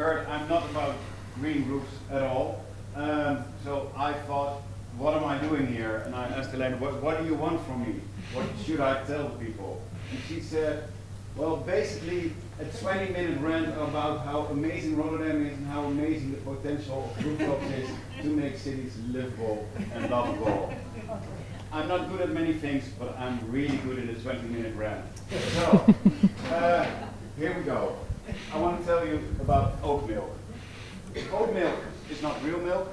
heard, I'm not about green roofs at all. So I thought, what am I doing here? And I asked Helene, what do you want from me? What should I tell people? And she said, well, basically a 20-minute rant about how amazing Rotterdam is and how amazing the potential of rooftops is to make cities livable and lovable. I'm not good at many things, but I'm really good in a 20-minute rant. So, here we go. I want to tell you about oat milk. Oat milk is not real milk,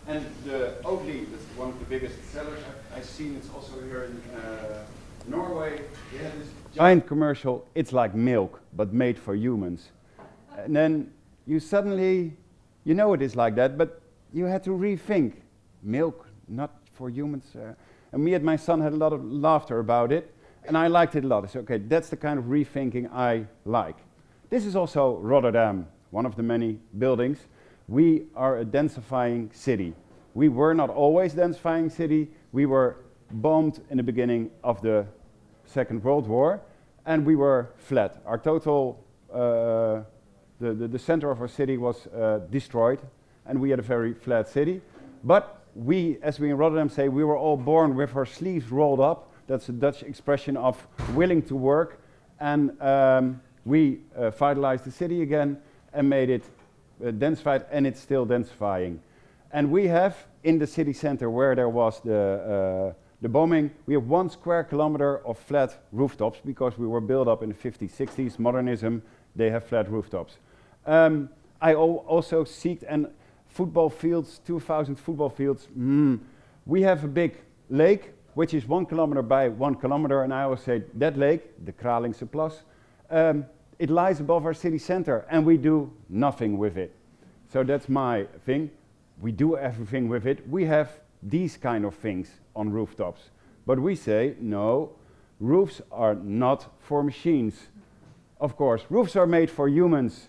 and the Oatly, that's one of the biggest sellers I've seen. It's also here in Norway. They have this giant commercial. It's like milk, but made for humans. And then you suddenly, you know it is like that, but you had to rethink. Milk, not for humans. And me and my son had a lot of laughter about it, and I liked it a lot. I said, okay, that's the kind of rethinking I like. This is also Rotterdam, one of the many buildings. We are a densifying city. We were not always a densifying city. We were bombed in the beginning of the Second World War, and we were flat. Our total, the center of our city was destroyed, and we had a very flat city. But we, as we in Rotterdam say, we were all born with our sleeves rolled up. That's a Dutch expression of willing to work. And we vitalized the city again and made it densified, and it's still densifying. And we have, in the city center where there was the bombing, we have 1 square kilometer of flat rooftops because we were built up in the 50s, 60s, modernism, they have flat rooftops. I also seeked, and football fields, 2,000 football fields. We have a big lake, which is 1 kilometer by 1 kilometer, and I always say that lake, the Kralingse Plas, it lies above our city center, and we do nothing with it. So that's my thing. We do everything with it. We have these kind of things on rooftops. But we say, no, roofs are not for machines. Of course, roofs are made for humans.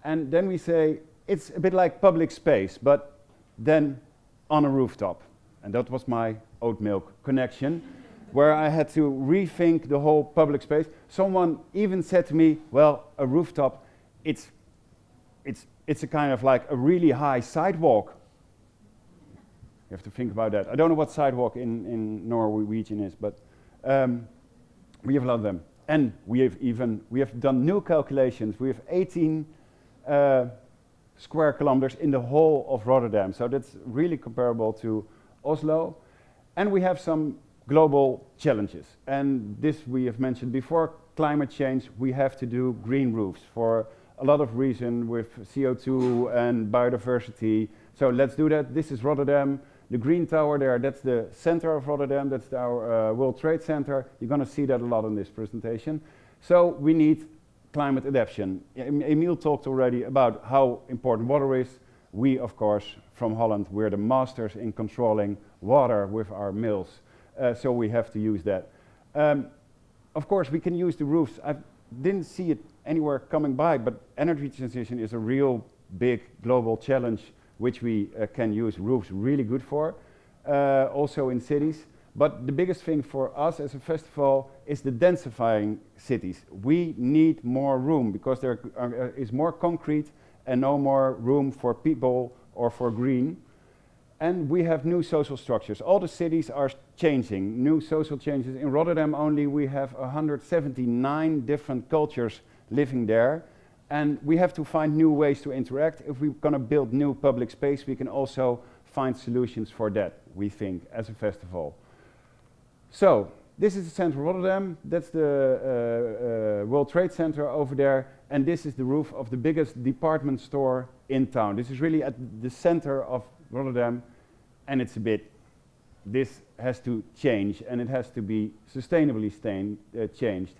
And then we say, it's a bit like public space, but then on a rooftop. And that was my oat milk connection, where I had to rethink the whole public space. Someone even said to me, well, a rooftop, it's a kind of like a really high sidewalk. You have to think about that. I don't know what sidewalk in Norwegian is, but we have a lot of them. And we have done new calculations. We have 18 square kilometers in the whole of Rotterdam. So that's really comparable to Oslo. And we have some global challenges. And this we have mentioned before, climate change. We have to do green roofs for a lot of reasons with CO2 and biodiversity. So let's do that. This is Rotterdam. The green tower there, that's the center of Rotterdam. That's our World Trade Center. You're going to see that a lot in this presentation. So we need climate adaptation. Emil talked already about how important water is. We, of course, from Holland, we're the masters in controlling water with our mills. So we have to use that. Of course, we can use the roofs. I didn't see it anywhere coming by, but energy transition is a real big global challenge which we can use roofs really good for, also in cities. But the biggest thing for us as a festival is the densifying cities. We need more room because there is more concrete and no more room for people or for green. And we have new social structures. All the cities are changing, new social changes. In Rotterdam only we have 179 different cultures living there. And we have to find new ways to interact. If we're going to build new public space, we can also find solutions for that, we think, as a festival. So, this is the center of Rotterdam. That's the World Trade Center over there. And this is the roof of the biggest department store in town. This is really at the center of Rotterdam. And it's a bit, this has to change, and it has to be sustainably changed.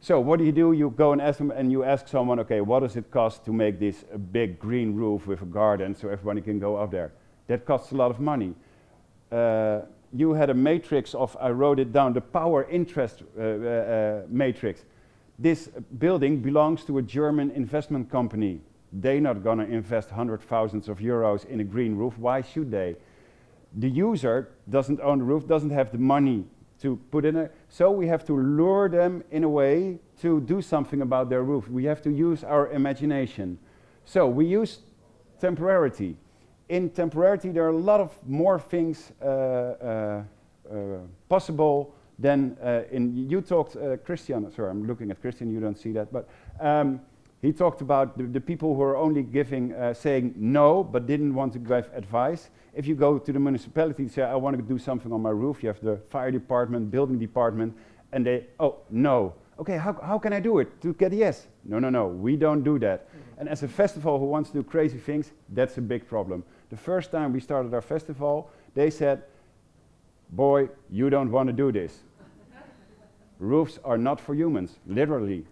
So what do? You go and ask them, and you ask someone, okay, what does it cost to make this a big green roof with a garden so everybody can go up there? That costs a lot of money. You had a matrix of, I wrote it down, the power interest matrix. This building belongs to a German investment company. They're not gonna invest hundreds of thousands of euros in a green roof. Why should they? The user doesn't own the roof, doesn't have the money to put in it. So we have to lure them in a way to do something about their roof. We have to use our imagination. So we use temporarity. In temporarity, there are a lot of more things possible than you talked, Christian, sorry, I'm looking at Christian, you don't see that, but he talked about the people who are only giving, saying no, but didn't want to give advice. If you go to the municipality and say, I want to do something on my roof, you have the fire department, building department, and they, oh, no. Okay, how can I do it to get a yes? No, we don't do that. And as a festival who wants to do crazy things, that's a big problem. The first time we started our festival, they said, boy, you don't want to do this. Roofs are not for humans, literally.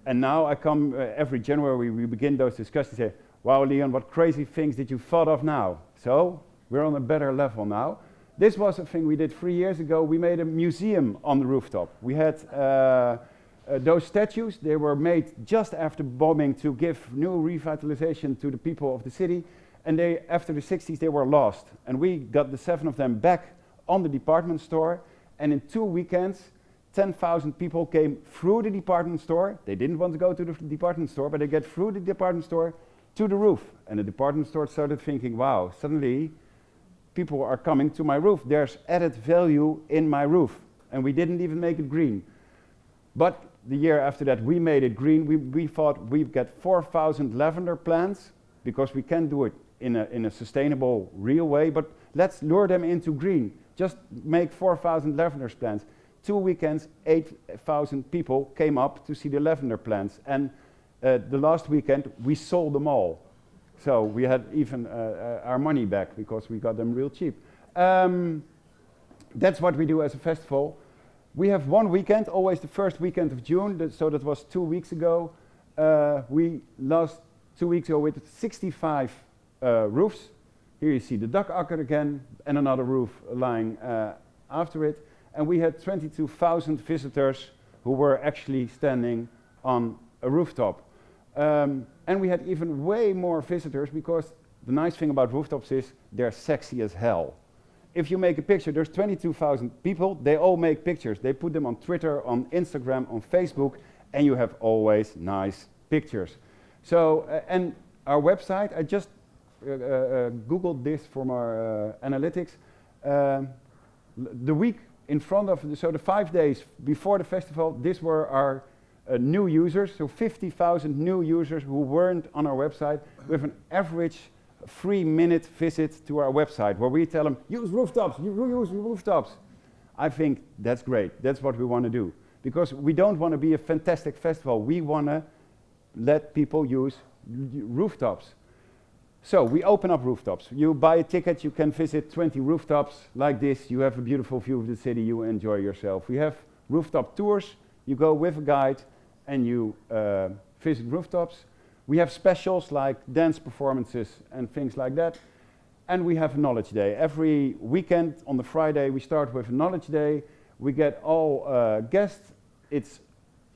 And now I come every January, we begin those discussions and say, wow, Leon, what crazy things did you thought of now? So we're on a better level now. This was a thing we did 3 years ago. We made a museum on the rooftop. We had those statues, they were made just after bombing to give new revitalization to the people of the city. And they, after the 60s, they were lost. And we got the 7 of them back on the department store. And in 2 weekends, 10,000 people came through the department store. They didn't want to go to the department store, but they get through the department store to the roof. And the department store started thinking, wow, suddenly people are coming to my roof. There's added value in my roof. And we didn't even make it green. But the year after that, we made it green. We thought we'd get 4,000 lavender plants, because we can do it in a sustainable, real way, but let's lure them into green. Just make 4,000 lavender plants. 2 weekends, 8,000 people came up to see the lavender plants. And the last weekend, we sold them all. So we had even our money back because we got them real cheap. That's what we do as a festival. We have one weekend, always the first weekend of June, so that was 2 weeks ago. We last 2 weeks ago with 65 roofs. Here you see the Dakakker again, and another roof lying after it. And we had 22,000 visitors who were actually standing on a rooftop. And we had even way more visitors, because the nice thing about rooftops is they're sexy as hell. If you make a picture, there's 22,000 people, they all make pictures. They put them on Twitter, on Instagram, on Facebook, and you have always nice pictures. So, and our website, I just Googled this from our analytics. The week in front of, so the 5 days before the festival, these were our new users, so 50,000 new users who weren't on our website, with an average 3-minute visit to our website, where we tell them, use rooftops, use rooftops. I think that's great. That's what we want to do. Because we don't want to be a fantastic festival. We want to let people use rooftops. So we open up rooftops. You buy a ticket, you can visit 20 rooftops like this. You have a beautiful view of the city, you enjoy yourself. We have rooftop tours. You go with a guide and you visit rooftops. We have specials like dance performances and things like that. And we have a knowledge day. Every weekend on the Friday we start with a knowledge day. We get all guests. It's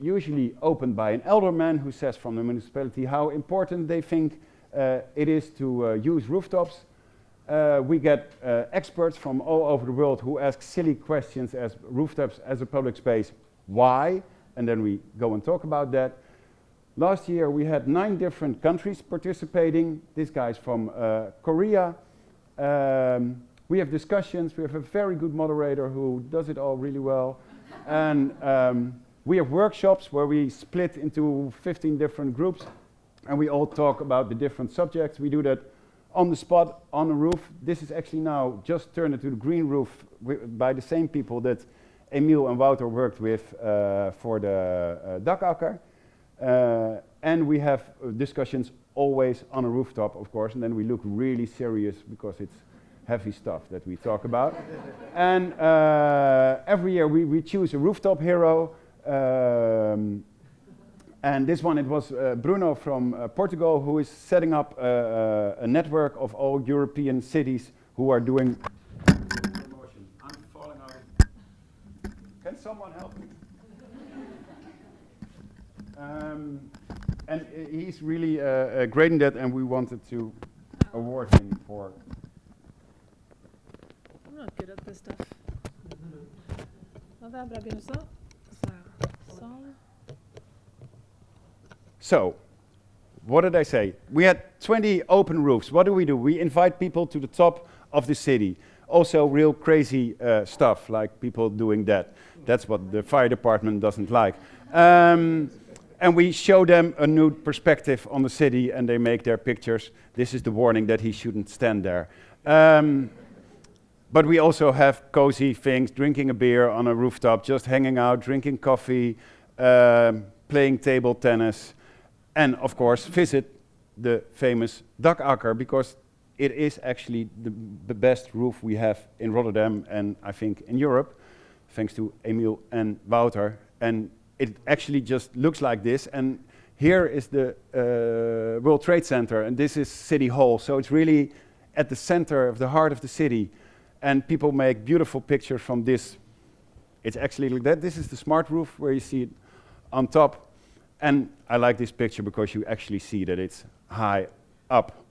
usually opened by an elderman who says from the municipality how important they think it is to use rooftops. We get experts from all over the world who ask silly questions as rooftops as a public space. Why? And then we go and talk about that. Last year we had 9 different countries participating. This guy's from Korea. We have discussions. We have a very good moderator who does it all really well. And we have workshops where we split into 15 different groups and we all talk about the different subjects. We do that on the spot, on the roof. This is actually now just turned into the green roof by the same people that Emil and Wouter worked with for the Dakakker. And we have discussions always on a rooftop, of course, and then we look really serious because it's heavy stuff that we talk about. And every year we choose a rooftop hero. And this one, it was Bruno from Portugal, who is setting up a network of all European cities who are doing promotion. I'm falling out. Can someone help me? And he's really great in that, and we wanted to award him for. I'm not good at this stuff. So, what did I say? We had 20 open roofs. What do? We invite people to the top of the city. Also real crazy stuff, like people doing that. That's what the fire department doesn't like. And we show them a new perspective on the city, and they make their pictures. This is the warning that he shouldn't stand there. But we also have cozy things, drinking a beer on a rooftop, just hanging out, drinking coffee, playing table tennis, and of course visit the famous Dakakker, because it is actually the best roof we have in Rotterdam and I think in Europe, thanks to Emil and Wouter. And it actually just looks like this. And here is the World Trade Center, and this is City Hall. So it's really at the center of the heart of the city. And people make beautiful pictures from this. It's actually like that. This is the smart roof where you see it on top. And I like this picture because you actually see that it's high up.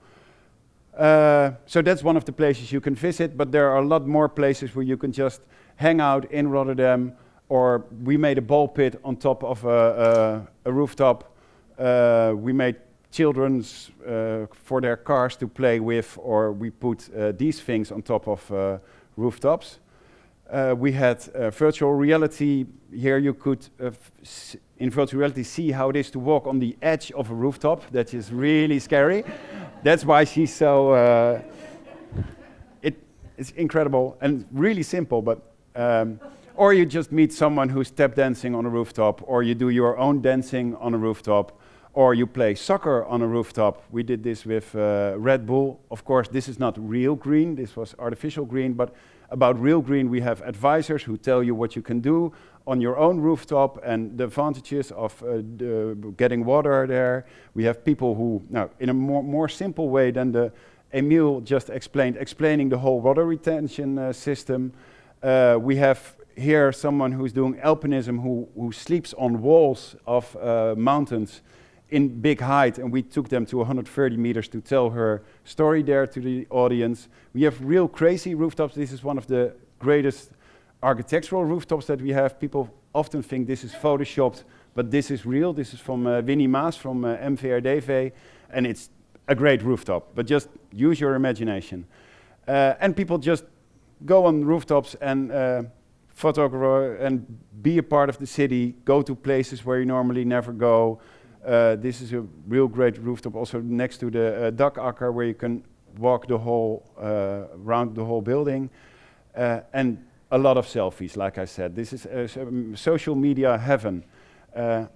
So that's one of the places you can visit, but there are a lot more places where you can just hang out in Rotterdam, or we made a ball pit on top of a rooftop. We made children's for their cars to play with, or we put these things on top of rooftops. We had virtual reality. Here you could, in virtual reality, see how it is to walk on the edge of a rooftop. That is really scary. That's why she's so... it's incredible and really simple, but... or you just meet someone who's step dancing on a rooftop, or you do your own dancing on a rooftop, or you play soccer on a rooftop. We did this with Red Bull. Of course, this is not real green. This was artificial green, but about real green, we have advisors who tell you what you can do on your own rooftop and the advantages of getting water there. We have people who, now, in a more simple way than the Emil just explained, explaining the whole water retention system. We have here someone who's doing alpinism who sleeps on walls of mountains in big height, and we took them to 130 meters to tell her story there to the audience. We have real crazy rooftops. This is one of the greatest architectural rooftops that we have. People often think this is photoshopped, but this is real. This is from Winnie Maas from MVRDV, and it's a great rooftop, but just use your imagination. And people just go on rooftops and photograph and be a part of the city, go to places where you normally never go. This is a real great rooftop also next to the Dakakker, where you can walk the whole, around the whole building. And a lot of selfies, like I said. This is social media heaven.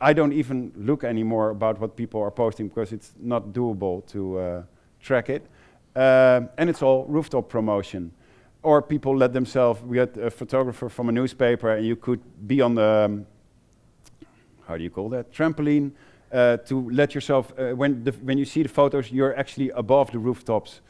I don't even look anymore about what people are posting because it's not doable to track it. And it's all rooftop promotion. Or people let themselves, we had a photographer from a newspaper, and you could be on the, how do you call that, trampoline, to let yourself, when you see the photos, you're actually above the rooftops,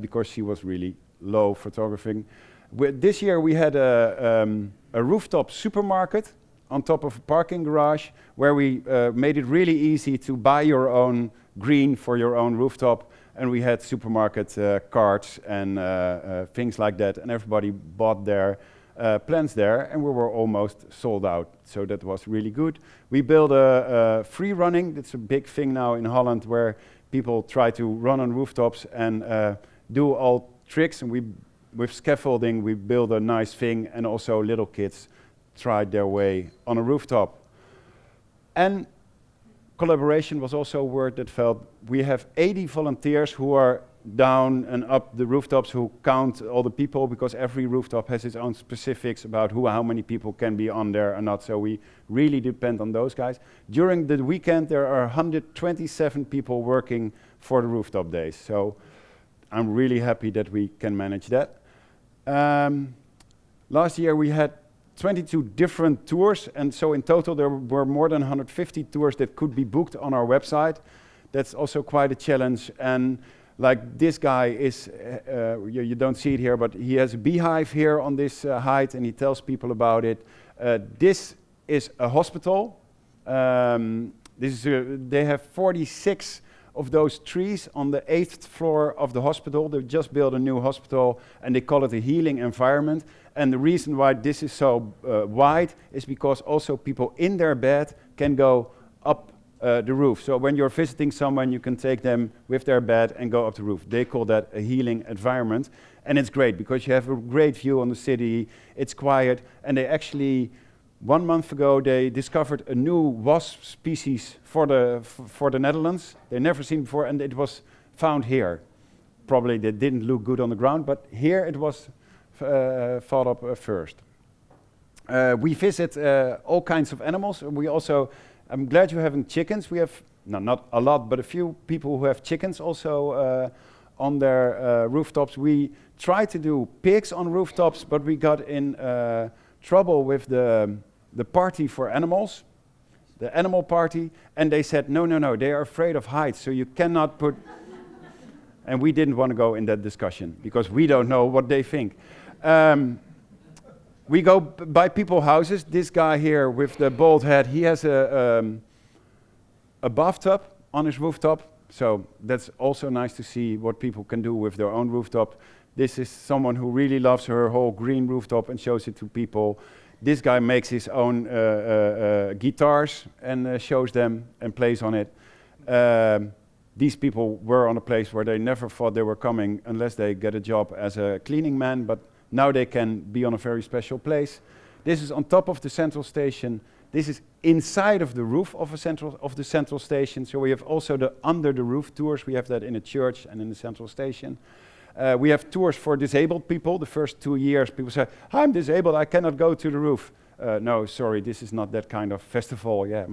because she was really low photographing. This year we had a rooftop supermarket on top of a parking garage, where we made it really easy to buy your own green for your own rooftop. And we had supermarket carts and things like that, and everybody bought their plants there, and we were almost sold out, so that was really good. We built a free running. That's a big thing now in Holland, where people try to run on rooftops and do all tricks, and with scaffolding we build a nice thing, and also little kids tried their way on a rooftop. And collaboration was also a word that felt. We have 80 volunteers who are down and up the rooftops, who count all the people, because every rooftop has its own specifics about how many people can be on there or not, so we really depend on those guys. During the weekend there are 127 people working for the rooftop days, so I'm really happy that we can manage that. Last year we had 22 different tours, and so in total there were more than 150 tours that could be booked on our website. That's also quite a challenge, and like this guy is, you don't see it here, but he has a beehive here on this height, and he tells people about it. This is a hospital. They have 46 of those trees on the 8th floor of the hospital. They just built a new hospital, and they call it a healing environment. And the reason why this is so wide is because also people in their bed can go up the roof. So when you're visiting someone, you can take them with their bed and go up the roof. They call that a healing environment. And it's great because you have a great view on the city, it's quiet, and they actually, 1 month ago, they discovered a new wasp species for the Netherlands. They never seen before, and it was found here. Probably they didn't look good on the ground, but here it was thought up first. We visit all kinds of animals. We also, I'm glad you're having chickens. We have, no, not a lot, but a few people who have chickens also on their rooftops. We tried to do pigs on rooftops, but we got in trouble with the party for animals, the animal party, and they said, no, they are afraid of heights, so you cannot put... And we didn't want to go in that discussion, because we don't know what they think. We go by people's houses. This guy here with the bald head, he has a bathtub on his rooftop, so that's also nice to see what people can do with their own rooftop. This is someone who really loves her whole green rooftop and shows it to people. This guy makes his own guitars and shows them and plays on it. These people were on a place where they never thought they were coming unless they get a job as a cleaning man, but now they can be on a very special place. This is on top of the central station. This is inside of the roof of the central station. So we have also the under the roof tours. We have that in a church and in the central station. We have tours for disabled people. The first 2 years, people say, I'm disabled, I cannot go to the roof. No, sorry, this is not that kind of festival. Yeah.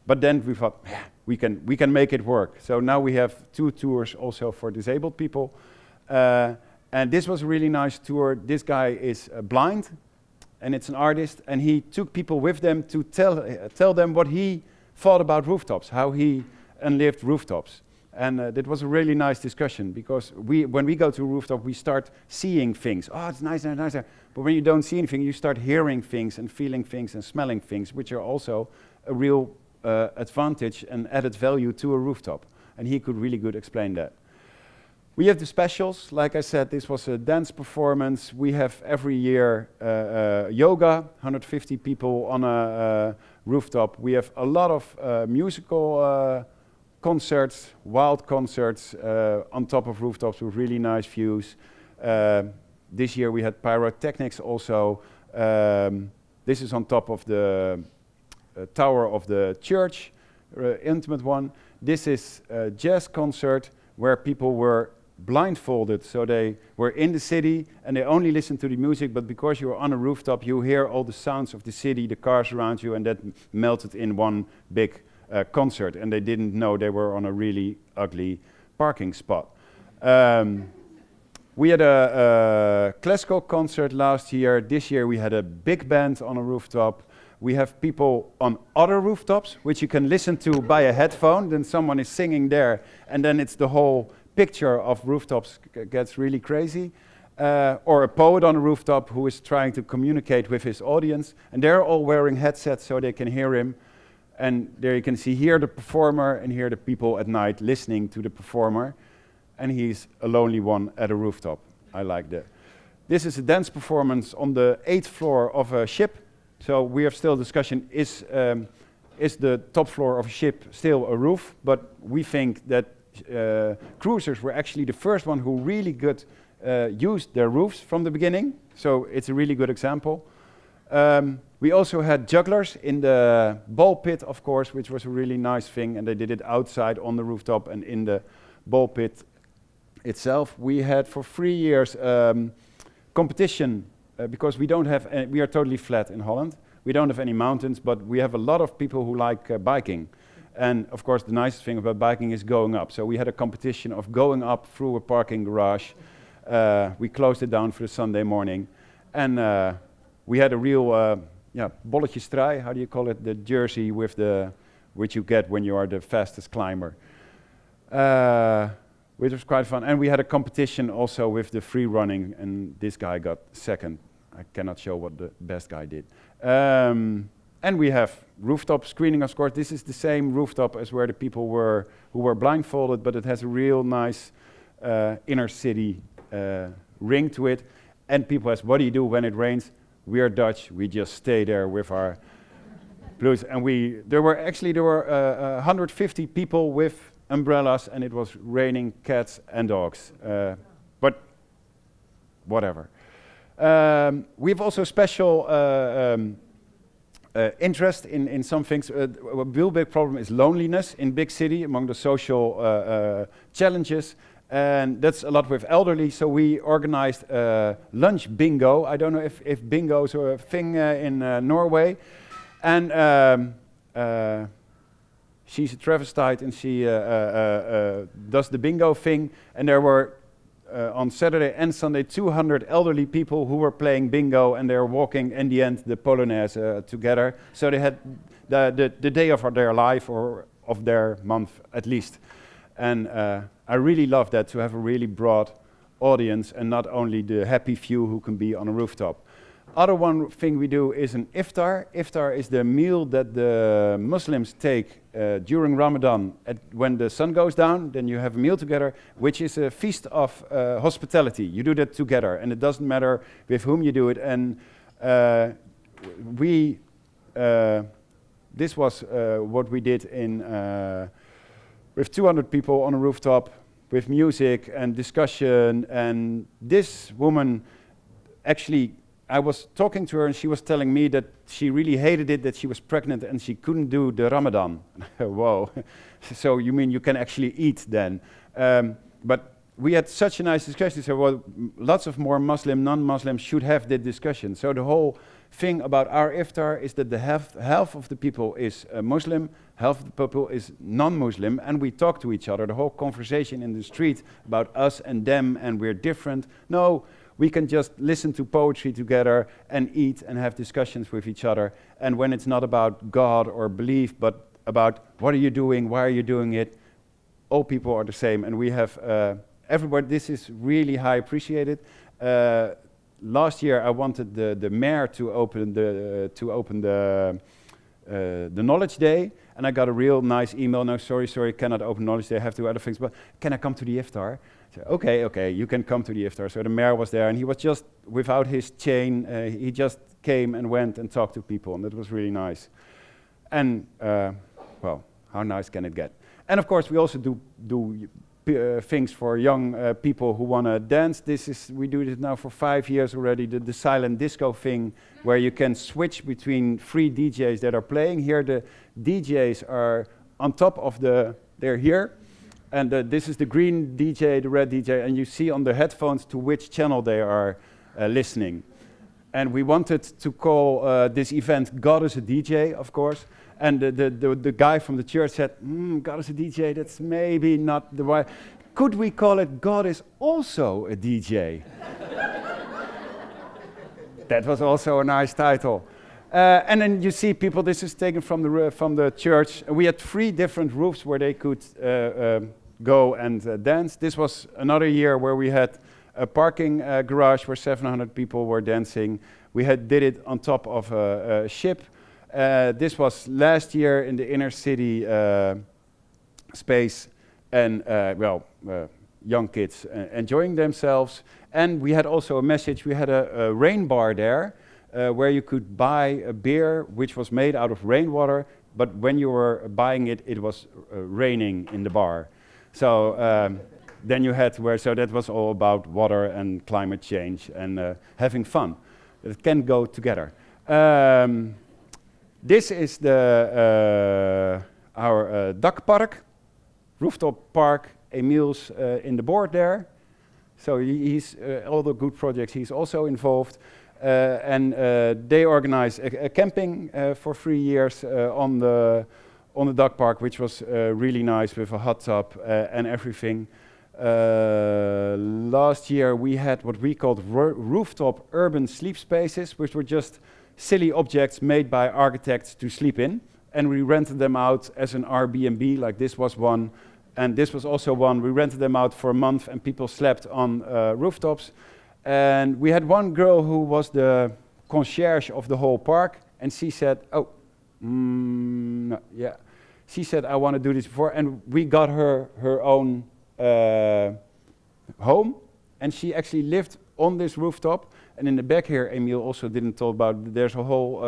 But then we thought, we can make it work. So now we have 2 tours also for disabled people. And this was a really nice tour. This guy is blind, and it's an artist, and he took people with them to tell them what he thought about rooftops, how he unlived rooftops. And that was a really nice discussion, because when we go to a rooftop, we start seeing things. Oh, it's nicer and nicer. But when you don't see anything, you start hearing things and feeling things and smelling things, which are also a real advantage and added value to a rooftop. And he could really good explain that. We have the specials. Like I said, this was a dance performance. We have every year yoga, 150 people on a rooftop. We have a lot of musical concerts, wild concerts on top of rooftops with really nice views. This year we had pyrotechnics also. This is on top of the tower of the church, intimate one. This is a jazz concert where people were blindfolded, so they were in the city and they only listened to the music, but because you were on a rooftop, you hear all the sounds of the city, the cars around you, and that melted in one big concert, and they didn't know they were on a really ugly parking spot. We had a classical concert last year. This year we had a big band on a rooftop. We have people on other rooftops, which you can listen to by a headphone. Then someone is singing there, and then it's the whole picture of rooftops gets really crazy. Or a poet on a rooftop who is trying to communicate with his audience, and they're all wearing headsets so they can hear him. And there you can see here the performer and here the people at night listening to the performer. And he's a lonely one at a rooftop. I like that. This is a dance performance on the 8th floor of a ship. So we have still discussion, is the top floor of a ship still a roof? But we think that cruisers were actually the first one who really used their roofs from the beginning. So it's a really good example. We also had jugglers in the ball pit, of course, which was a really nice thing, and they did it outside on the rooftop and in the ball pit itself. We had for 3 years competition, because we don't have, we are totally flat in Holland. We don't have any mountains, but we have a lot of people who like biking. And of course, the nicest thing about biking is going up. So we had a competition of going up through a parking garage. We closed it down for the Sunday morning. And we had a real bolletjestrui, how do you call it? The jersey with which you get when you are the fastest climber. Which was quite fun. And we had a competition also with the free running, and this guy got second. I cannot show what the best guy did. And we have rooftop screening, of course. This is the same rooftop as where the people were who were blindfolded, but it has a real nice inner city ring to it. And people ask, what do you do when it rains? We are Dutch, we just stay there with our blues. And there were 150 people with umbrellas, and it was raining cats and dogs. But whatever. We have also special interest in some things. A real big problem is loneliness in big city among the social challenges. And that's a lot with elderly, so we organized lunch bingo. I don't know if bingo's are a thing in Norway. And she's a travestite, and she does the bingo thing. And there were, on Saturday and Sunday, 200 elderly people who were playing bingo, and they were walking, in the end, the Polonaise together. So they had the day of their life, or of their month at least. And I really love that, to have a really broad audience and not only the happy few who can be on a rooftop. Other one thing we do is an iftar. Iftar is the meal that the Muslims take during Ramadan when the sun goes down. Then you have a meal together, which is a feast of hospitality. You do that together, and it doesn't matter with whom you do it. And this was what we did with 200 people on a rooftop, with music and discussion. And this woman, actually, I was talking to her, and she was telling me that she really hated it, that she was pregnant and she couldn't do the Ramadan. Whoa. So you mean you can actually eat then? But we had such a nice discussion. So well, lots of more Muslim, non-Muslims should have that discussion. So the whole thing about our iftar is that the half of the people is Muslim, half of the people is non-Muslim, and we talk to each other. The whole conversation in the street about us and them, and we're different. No, we can just listen to poetry together and eat and have discussions with each other. And when it's not about God or belief, but about what are you doing, why are you doing it, all people are the same. And we have everybody. This is really high appreciated. Last year, I wanted the mayor to open the Knowledge Day, and I got a real nice email. No, sorry, cannot open Knowledge Day. I have to do other things. But can I come to the iftar? So, okay, you can come to the iftar. So the mayor was there, and he was just without his chain. He just came and went and talked to people, and that was really nice. And well, how nice can it get? And of course, we also do things for young people who want to dance. We do this now for 5 years already, the silent disco thing, where you can switch between 3 DJs that are playing. Here the DJs are on top of they're here, and this is the green DJ, the red DJ, and you see on the headphones to which channel they are listening. And we wanted to call this event God is a DJ, of course. And the guy from the church said, God is a DJ, that's maybe not the right. Could we call it God is also a DJ? That was also a nice title. And then you see people, this is taken from the church. We had 3 different roofs where they could go and dance. This was another year where we had a parking garage where 700 people were dancing. We did it on top of a ship. This was last year in the inner city space, and young kids enjoying themselves. And we had also a message. We had a rain bar there where you could buy a beer which was made out of rainwater, but when you were buying it, it was raining in the bar. So then you had so that was all about water and climate change and having fun. It can go together. This is our Dakpark, rooftop park. Emil's in the board there. So he's all the good projects, he's also involved. And they organize a camping for 3 years on the Dakpark, which was really nice with a hot tub and everything. Last year we had what we called rooftop urban sleep spaces, which were just silly objects made by architects to sleep in, and we rented them out as an Airbnb, like this was one, and this was also one. We rented them out for a month, and people slept on rooftops. And we had one girl who was the concierge of the whole park, and she said, she said, I want to do this before, and we got her own home, and she actually lived on this rooftop. And in the back here, Emil also didn't talk about, there's a whole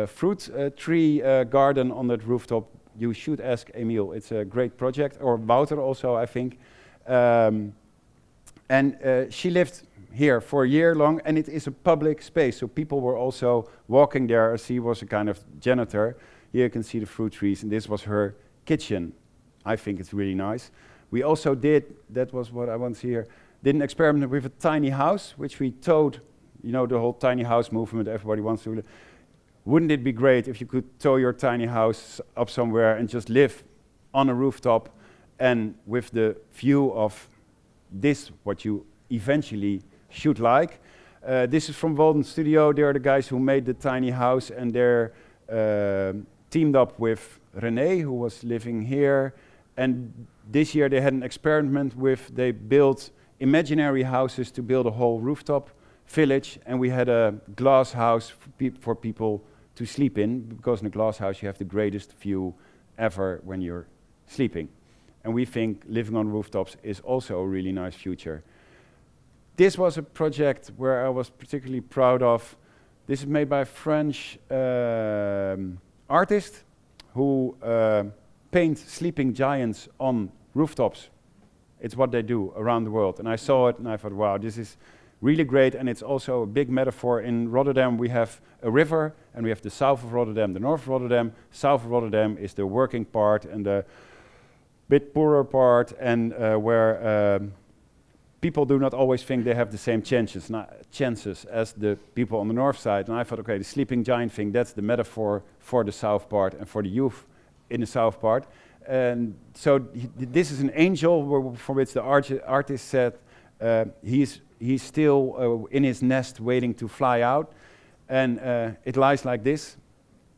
fruit tree garden on that rooftop. You should ask Emil, it's a great project, or Wouter also, I think. And she lived here for a year long, and it is a public space, so people were also walking there as she was a kind of janitor. Here you can see the fruit trees, and this was her kitchen. I think it's really nice. We also did, that was what I want to see here, did an experiment with a tiny house, which we towed, you know, the whole tiny house movement, everybody wants to. Wouldn't it be great if you could tow your tiny house up somewhere and just live on a rooftop and with the view of this, what you eventually should like. This is from Walden Studio. They are the guys who made the tiny house, and they're teamed up with René, who was living here. And this year they had an experiment with, they built imaginary houses to build a whole rooftop village, and we had a glass house for people to sleep in, because in a glass house you have the greatest view ever when you're sleeping. And we think living on rooftops is also a really nice future. This was a project where I was particularly proud of. This is made by a French artist who paint sleeping giants on rooftops. It's what they do around the world. And I saw it and I thought, wow, this is really great. And it's also a big metaphor. In Rotterdam we have a river, and we have the south of Rotterdam, the north of Rotterdam. South of Rotterdam is the working part and the bit poorer part, and where people do not always think they have the same chances as the people on the north side. And I thought, okay, the sleeping giant thing, that's the metaphor for the south part and for the youth in the south part. And so this is an angel for which the artist said he's still in his nest waiting to fly out. And it lies like this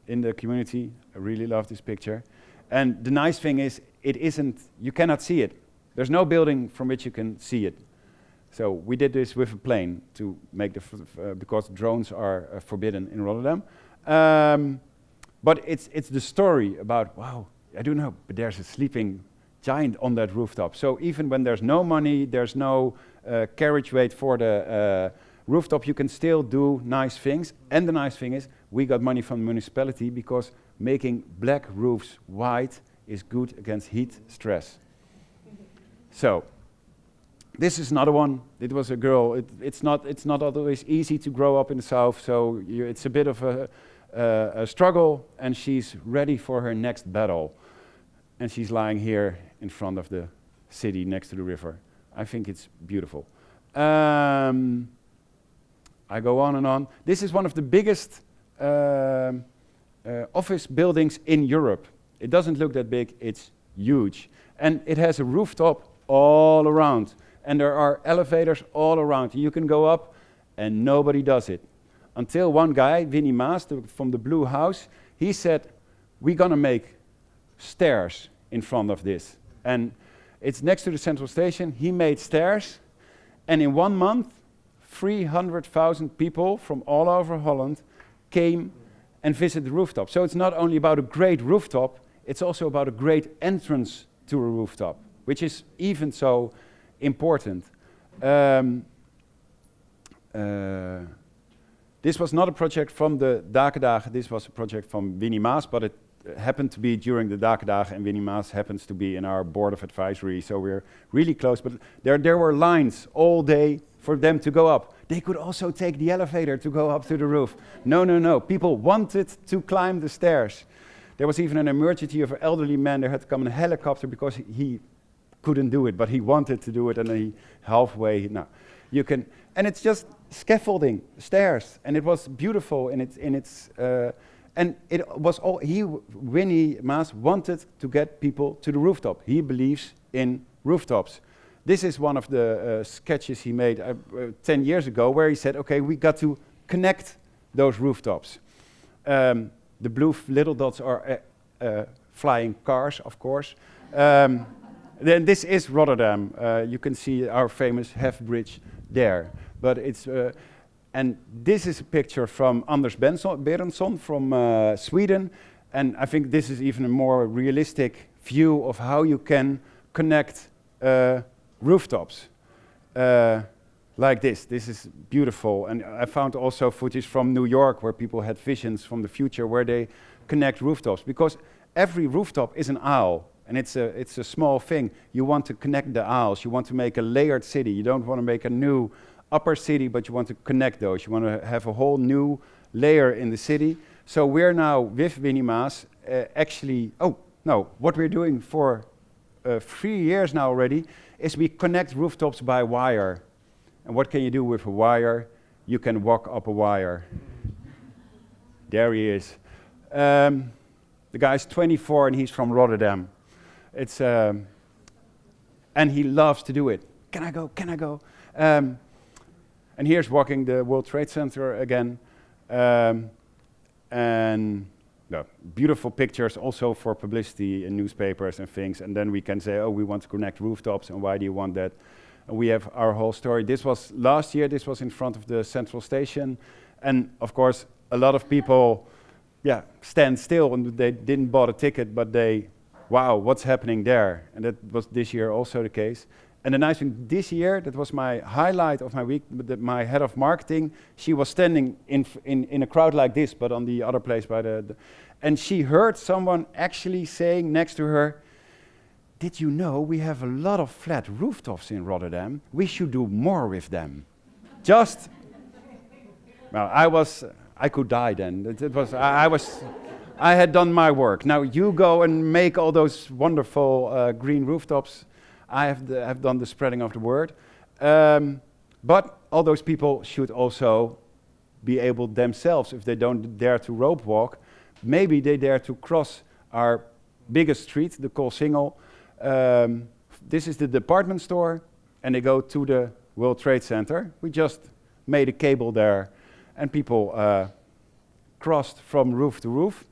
in the community. I really love this picture. And the nice thing is, it isn't, you cannot see it. There's no building from which you can see it. So we did this with a plane to make because drones are forbidden in Rotterdam. But it's the story about, wow, I don't know, but there's a sleeping giant on that rooftop. So even when there's no money, there's no carriage weight for the rooftop, you can still do nice things. And the nice thing is, we got money from the municipality because making black roofs white is good against heat stress. So, this is another one. It was a girl. It's not always easy to grow up in the south, so it's a bit of a struggle, and she's ready for her next battle. And she's lying here in front of the city next to the river. I think it's beautiful. I go on and on. This is one of the biggest office buildings in Europe. It doesn't look that big, it's huge. And it has a rooftop all around. And there are elevators all around. You can go up and nobody does it. Until one guy, Winnie Maas, from the Blue House, he said, we're gonna make stairs in front of this. And it's next to the central station. He made stairs. And in 1 month, 300,000 people from all over Holland came and visited the rooftop. So it's not only about a great rooftop, it's also about a great entrance to a rooftop, which is even so important. This was not a project from the Dakendagen, this was a project from Winnie Maas, but it happened to be during the Dakendagen, and Winnie Maas happens to be in our board of advisory, so we're really close. But there were lines all day for them to go up. They could also take the elevator to go up to the roof. No. People wanted to climb the stairs. There was even an emergency of an elderly man. There had to come in a helicopter because he couldn't do it, but he wanted to do it, and he halfway. No, you can, and it's just scaffolding, stairs, and it was beautiful. And it was all. Winnie Maas wanted to get people to the rooftop. He believes in rooftops. This is one of the sketches he made 10 years ago, where he said, okay, we got to connect those rooftops. The blue little dots are flying cars, of course. Then this is Rotterdam. You can see our famous Hef Bridge there. But it's, and this is a picture from Anders Berensson from Sweden. And I think this is even a more realistic view of how you can connect rooftops. like this. This is beautiful. And I found also footage from New York where people had visions from the future where they connect rooftops. Because every rooftop is an aisle. And it's a small thing. You want to connect the aisles. You want to make a layered city. You don't want to make a new upper city, but you want to connect those. You want to have a whole new layer in the city. So we're now with Winnie Maas what we're doing for 3 years now already is we connect rooftops by wire. And what can you do with a wire? You can walk up a wire. There he is. The guy's 24 and he's from Rotterdam. And he loves to do it. Can I go? Can I go? And here's walking the World Trade Center again. And beautiful pictures also for publicity in newspapers and things. And then we can say, oh, we want to connect rooftops, and why do you want that? And we have our whole story. This was last year, this was in front of the central station. And of course, a lot of people stand still and they didn't buy a ticket, but wow, what's happening there? And that was this year also the case. And the nice thing, this year, that was my highlight of my week, my head of marketing, she was standing in a crowd like this, but on the other place by and she heard someone actually saying next to her, did you know we have a lot of flat rooftops in Rotterdam? We should do more with them. I could die then. I had done my work. Now you go and make all those wonderful green rooftops. I have done the spreading of the word. But all those people should also be able themselves, if they don't dare to rope walk, maybe they dare to cross our biggest street, the Koolsingel. This is the department store, and they go to the World Trade Center. We just made a cable there, and people crossed from roof to roof.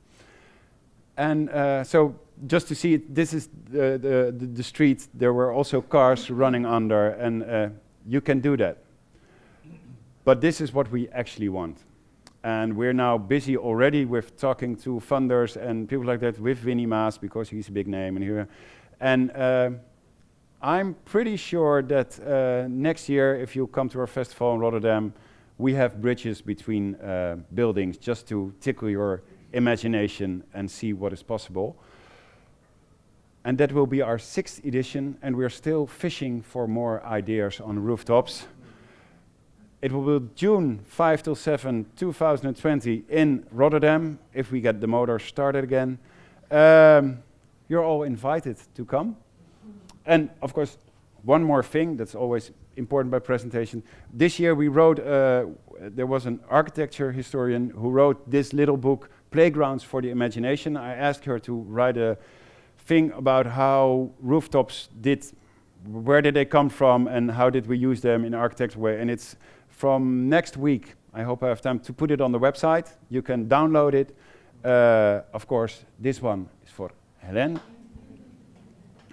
And so just to see it, this is the street. There were also cars running under, and you can do that. But this is what we actually want. And we're now busy already with talking to funders and people like that with Winnie Maas, because he's a big name in here. And I'm pretty sure that next year, if you come to our festival in Rotterdam, we have bridges between buildings just to tickle your imagination and see what is possible. And that will be our 6th edition, and we're still fishing for more ideas on rooftops. It will be June 5 till 7, 2020 in Rotterdam, if we get the motor started again. You're all invited to come. And of course, one more thing that's always important by presentation. This year we wrote, there was an architecture historian who wrote this little book, Playgrounds for the Imagination. I asked her to write a thing about how rooftops where did they come from and how did we use them in architecture way. And it's from next week. I hope I have time to put it on the website. You can download it. Of course, this one is for Helen.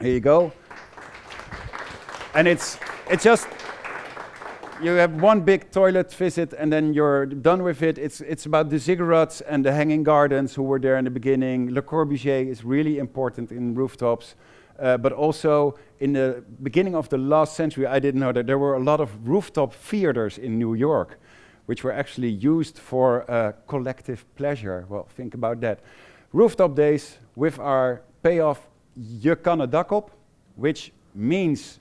Here you go. And it's just, you have one big toilet visit and then you're done with it. It's about the ziggurats and the hanging gardens who were there in the beginning. Le Corbusier is really important in rooftops. But also in the beginning of the last century, I didn't know that there were a lot of rooftop theaters in New York, which were actually used for collective pleasure. Well, think about that. Rooftop days with our payoff, je kan het dak op, which means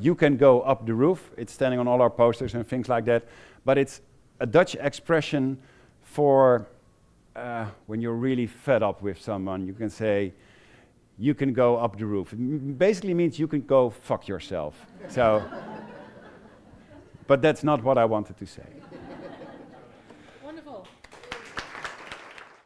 you can go up the roof. It's standing on all our posters and things like that. But it's a Dutch expression for when you're really fed up with someone. You can say, you can go up the roof. It basically means you can go fuck yourself. So, but that's not what I wanted to say.